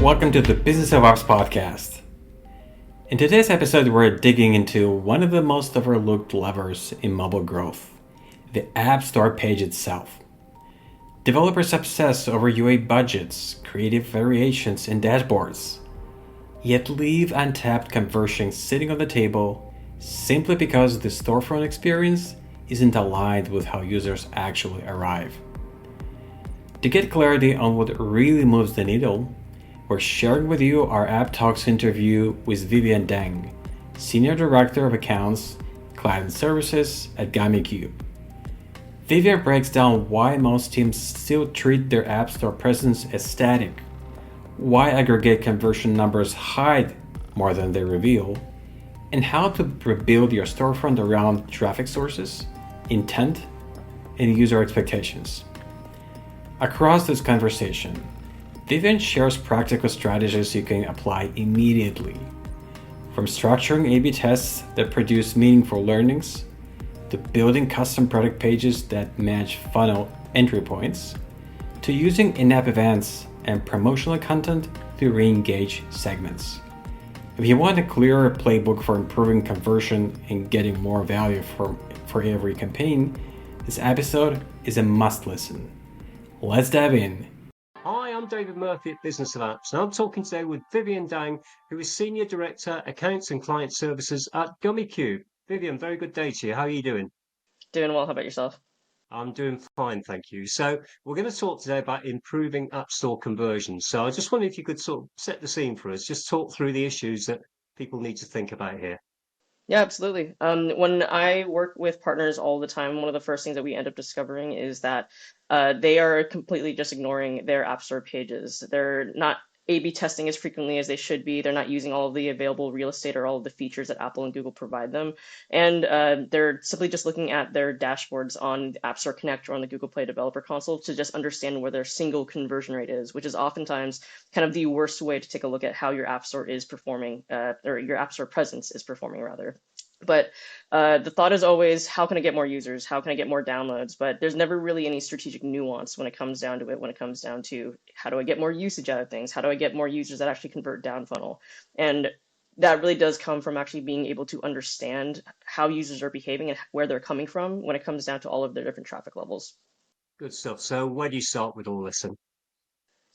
Welcome to the Business of Ops podcast. In today's episode, we're digging into one of the most overlooked levers in mobile growth, the App Store page itself. Developers obsess over UA budgets, creative variations, and dashboards, yet leave untapped conversions sitting on the table simply because the storefront experience isn't aligned with how users actually arrive. To get clarity on what really moves the needle, we're sharing with you our App Talks interview with Vivian Dang, Senior Director of Accounts, Client Services at Gummicube. Vivian breaks down why most teams still treat their App Store presence as static, why aggregate conversion numbers hide more than they reveal, and how to rebuild your storefront around traffic sources, intent, and user expectations. Across this conversation, Vivian shares practical strategies you can apply immediately, from structuring A/B tests that produce meaningful learnings, to building custom product pages that match funnel entry points, to using in-app events and promotional content to re-engage segments. If you want a clearer playbook for improving conversion and getting more value for every campaign, this episode is a must-listen. Let's dive in. Hi, I'm David Murphy at Business of Apps, and I'm talking today with Vivian Dang, who is Senior Director, Accounts and Client Services at Gummicube. Vivian, very good day to you. How are you doing? Doing well. How about yourself? I'm doing fine, thank you. So we're going to talk today about improving App Store conversion. So I just wondered if you could sort of set the scene for us, just talk through the issues that people need to think about here. Yeah, absolutely. When I work with partners all the time, one of the first things that we end up discovering is that they are completely just ignoring their App Store pages. They're not A/B testing as frequently as they should be. They're not using all of the available real estate or all of the features that Apple and Google provide them. And they're simply just looking at their dashboards on the App Store Connect or on the Google Play Developer Console to just understand where their single conversion rate is, which is oftentimes kind of the worst way to take a look at how your App Store is performing, or your App Store presence is performing, rather. But the thought is always, how can I get more users? How can I get more downloads? But there's never really any strategic nuance when it comes down to it, when it comes down to how do I get more usage out of things? How do I get more users that actually convert down funnel? And that really does come from actually being able to understand how users are behaving and where they're coming from when it comes down to all of their different traffic levels. Good stuff. So where do you start with all this then?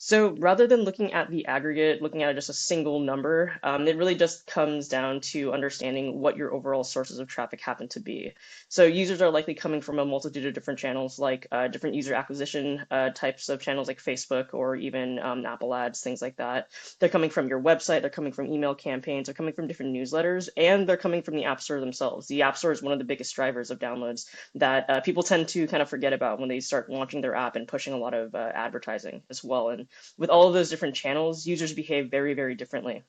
So rather than looking at the aggregate, looking at just a single number, it really just comes down to understanding what your overall sources of traffic happen to be. So users are likely coming from a multitude of different channels, like different user acquisition types of channels like Facebook or even Apple ads, things like that. They're coming from your website, they're coming from email campaigns, they're coming from different newsletters, and they're coming from the App Store themselves. The App Store is one of the biggest drivers of downloads that people tend to kind of forget about when they start launching their app and pushing a lot of advertising as well. And with all of those different channels, users behave very, very differently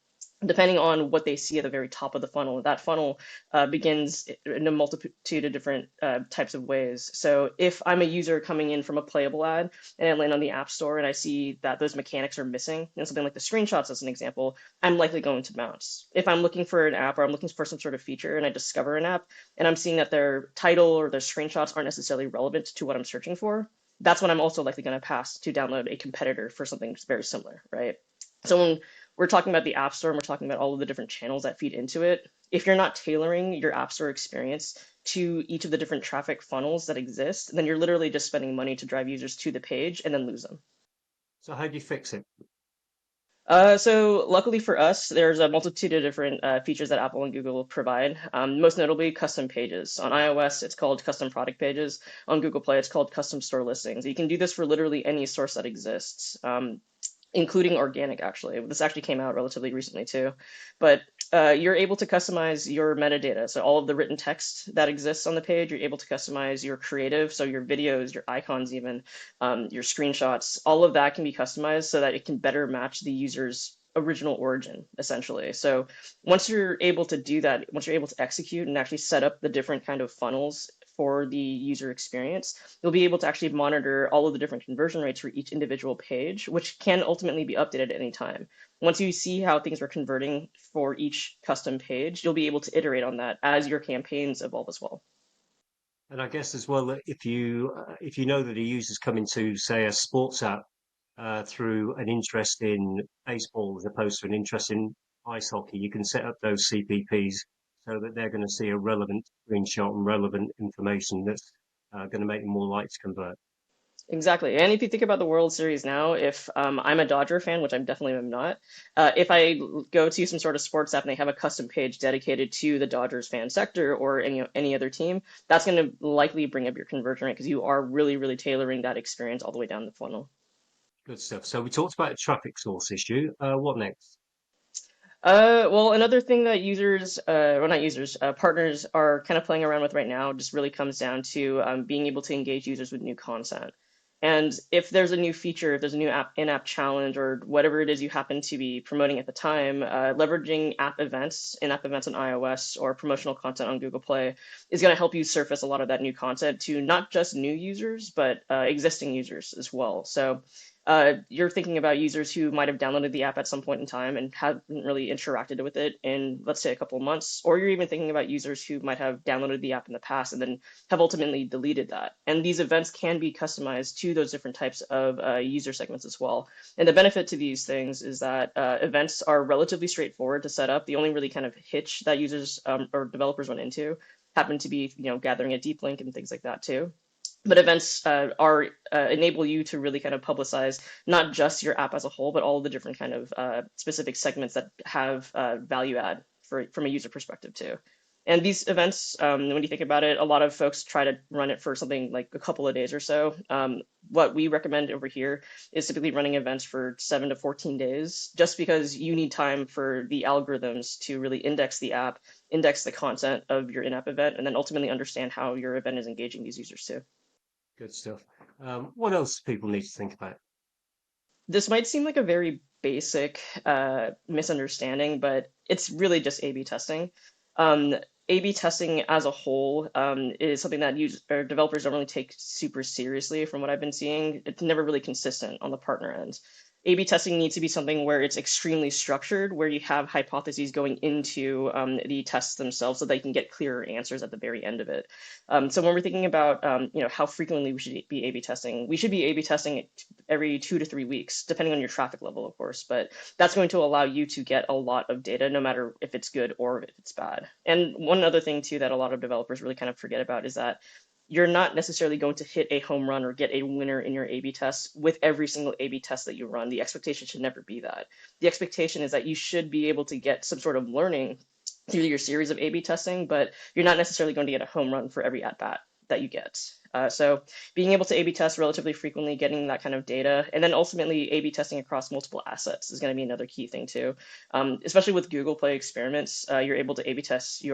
depending on what they see at the very top of the funnel. That funnel begins in a multitude of different types of ways. So if I'm a user coming in from a playable ad and I land on the App Store and I see that those mechanics are missing, and something like the screenshots as an example, I'm likely going to bounce. If I'm looking for an app or I'm looking for some sort of feature and I discover an app and I'm seeing that their title or their screenshots aren't necessarily relevant to what I'm searching for, that's when I'm also likely going to pass to download a competitor for something very similar, right? So when we're talking about the App Store and we're talking about all of the different channels that feed into it, if you're not tailoring your App Store experience to each of the different traffic funnels that exist, then you're literally just spending money to drive users to the page and then lose them. So how do you fix it? So luckily for us, there's a multitude of different features that Apple and Google provide. Most notably, custom pages. On iOS, it's called custom product pages. On Google Play, it's called custom store listings. You can do this for literally any source that exists, including organic, actually. This actually came out relatively recently, too. But you're able to customize your metadata. So all of the written text that exists on the page, you're able to customize your creative, so your videos, your icons even, your screenshots, all of that can be customized so that it can better match the user's original origin, essentially. So once you're able to do that, once you're able to execute and actually set up the different kind of funnels for the user experience, you'll be able to actually monitor all of the different conversion rates for each individual page, which can ultimately be updated at any time. Once you see how things are converting for each custom page, you'll be able to iterate on that as your campaigns evolve as well. And I guess as well that if you know that a user's coming to say a sports app through an interest in baseball as opposed to an interest in ice hockey, you can set up those CPPs so that they're going to see a relevant screenshot and relevant information that's going to make them more likely to convert. Exactly. And if you think about the World Series now, if I'm a Dodger fan, which I definitely am not, if go to some sort of sports app and they have a custom page dedicated to the Dodgers fan sector or any other team, that's going to likely bring up your conversion rate because you are really, really tailoring that experience all the way down the funnel. Good stuff. So we talked about a traffic source issue. What next? Well, another thing that not users, partners are kind of playing around with right now just really comes down to being able to engage users with new content. And if there's a new feature, if there's a new in-app challenge, or whatever it is you happen to be promoting at the time, leveraging in-app events on iOS or promotional content on Google Play is going to help you surface a lot of that new content to not just new users, but existing users as well. So you're thinking about users who might have downloaded the app at some point in time and haven't really interacted with it in, let's say, a couple of months, or you're even thinking about users who might have downloaded the app in the past and then have ultimately deleted that. And these events can be customized to those different types of user segments as well. And the benefit to these things is that events are relatively straightforward to set up. The only really kind of hitch that users or developers run into happen to be, gathering a deep link and things like that too. But events enable you to really kind of publicize not just your app as a whole, but all the different kind of specific segments that have value add from a user perspective too. And these events, when you think about it, a lot of folks try to run it for something like a couple of days or so. What we recommend over here is typically running events for 7 to 14 days, just because you need time for the algorithms to really index the app, index the content of your in-app event, and then ultimately understand how your event is engaging these users too. Good stuff. What else do people need to think about? This might seem like a very basic misunderstanding, but it's really just A/B testing. A/B testing as a whole is something that developers don't really take super seriously from what I've been seeing. It's never really consistent on the partner end. A/B testing needs to be something where it's extremely structured, where you have hypotheses going into the tests themselves so they can get clearer answers at the very end of it. So when we're thinking about how frequently we should be A/B testing, we should be A/B testing every 2 to 3 weeks, depending on your traffic level, of course. But that's going to allow you to get a lot of data, no matter if it's good or if it's bad. And one other thing too that a lot of developers really kind of forget about is that you're not necessarily going to hit a home run or get a winner in your A/B tests with every single A/B test that you run. The expectation should never be that. The expectation is that you should be able to get some sort of learning through your series of A/B testing, but you're not necessarily going to get a home run for every at-bat that you get. So being able to A/B test relatively frequently, getting that kind of data, and then ultimately A/B testing across multiple assets is going to be another key thing too. Especially with Google Play experiments, you're able to A/B test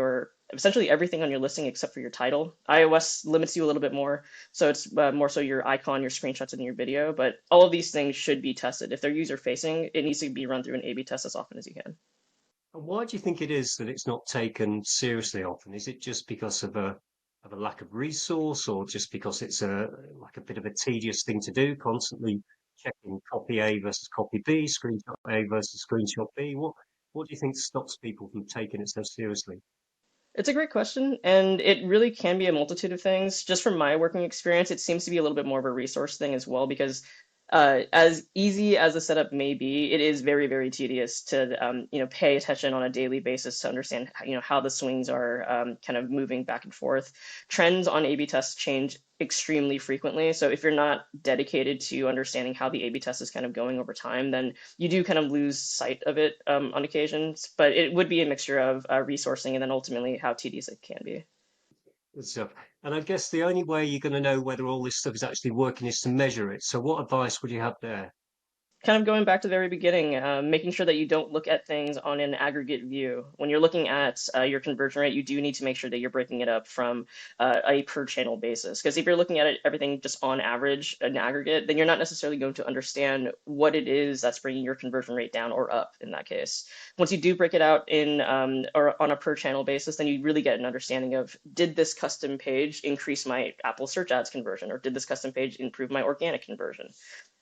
essentially everything on your listing except for your title. iOS limits you a little bit more, so it's more so your icon, your screenshots, and your video. But all of these things should be tested. If they're user facing, it needs to be run through an A/B test as often as you can. And why do you think it is that it's not taken seriously often? Is it just because of a lack of resource, or just because it's a bit of a tedious thing to do, constantly checking copy A versus copy B, screenshot A versus screenshot B? What do you think stops people from taking it so seriously? It's a great question, and it really can be a multitude of things. Just from my working experience, it seems to be a little bit more of a resource thing as well, because as easy as the setup may be, it is very, very tedious to pay attention on a daily basis to understand how the swings are kind of moving back and forth. Trends on A/B tests change extremely frequently, so if you're not dedicated to understanding how the A/B test is kind of going over time, then you do kind of lose sight of it on occasions. But it would be a mixture of resourcing and then ultimately how tedious it can be. Good stuff. And I guess the only way you're going to know whether all this stuff is actually working is to measure it. So what advice would you have there? Kind of going back to the very beginning, making sure that you don't look at things on an aggregate view. When you're looking at your conversion rate, you do need to make sure that you're breaking it up from a per channel basis. Because if you're looking at everything just on average, an aggregate, then you're not necessarily going to understand what it is that's bringing your conversion rate down or up in that case. Once you do break it out in or on a per channel basis, then you really get an understanding of, did this custom page increase my Apple search ads conversion, or did this custom page improve my organic conversion?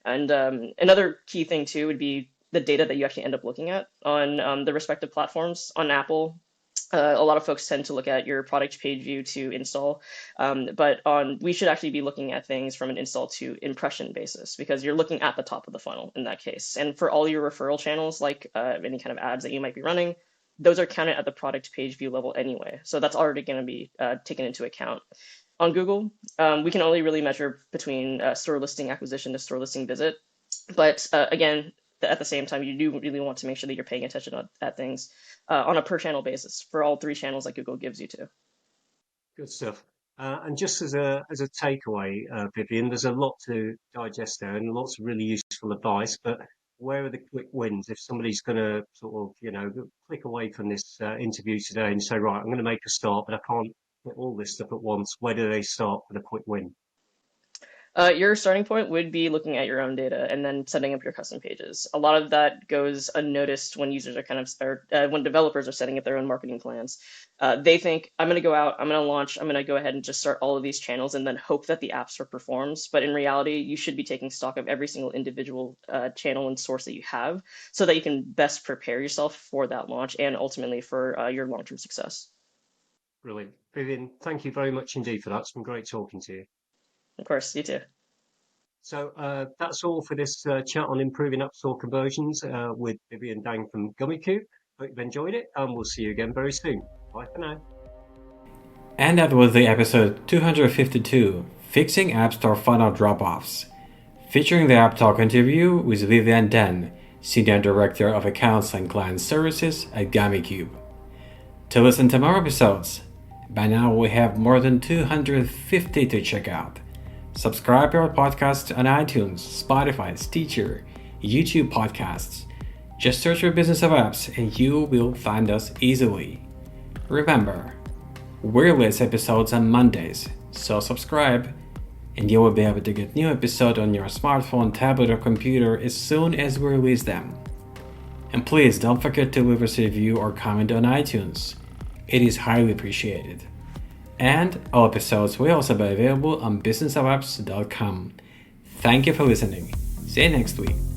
And another key thing too would be the data that you actually end up looking at on the respective platforms. On Apple, A lot of folks tend to look at your product page view to install, but we should actually be looking at things from an install to impression basis, because you're looking at the top of the funnel in that case. And for all your referral channels, like any kind of ads that you might be running, those are counted at the product page view level anyway. So that's already going to be taken into account. On Google, we can only really measure between store listing acquisition to store listing visit. But again, at the same time, you do really want to make sure that you're paying attention at things on a per channel basis for all 3 channels that Google gives you to. Good stuff. And just as a takeaway, Vivian, there's a lot to digest there and lots of really useful advice. But where are the quick wins? If somebody's going to sort of, click away from this interview today and say, right, I'm going to make a start, but I can't get all this stuff at once, where do they start for the quick win? Your starting point would be looking at your own data and then setting up your custom pages. A lot of that goes unnoticed when users are when developers are setting up their own marketing plans. They think, I'm going to go out, I'm going to launch, I'm going to go ahead and just start all of these channels and then hope that the app store performs. But in reality, you should be taking stock of every single individual channel and source that you have, so that you can best prepare yourself for that launch and ultimately for your long-term success. Brilliant. Vivian, thank you very much indeed for that. It's been great talking to you. Of course, you too. So that's all for this chat on improving App Store conversions with Vivian Dang from Gummicube. Hope you've enjoyed it, and we'll see you again very soon. Bye for now. And that was the episode 252, Fixing App Store Funnel Drop-Offs, featuring the App Talk interview with Vivian Dang, Senior Director of Accounts and Client Services at Gummicube. To listen to more episodes, by now we have more than 250 to check out. Subscribe to our podcast on iTunes, Spotify, Stitcher, YouTube podcasts. Just search for Business of Apps and you will find us easily. Remember, we release episodes on Mondays, so subscribe and you will be able to get new episodes on your smartphone, tablet, or computer as soon as we release them. And please don't forget to leave us a review or comment on iTunes. It is highly appreciated. And all episodes will also be available on businessofapps.com. Thank you for listening. See you next week.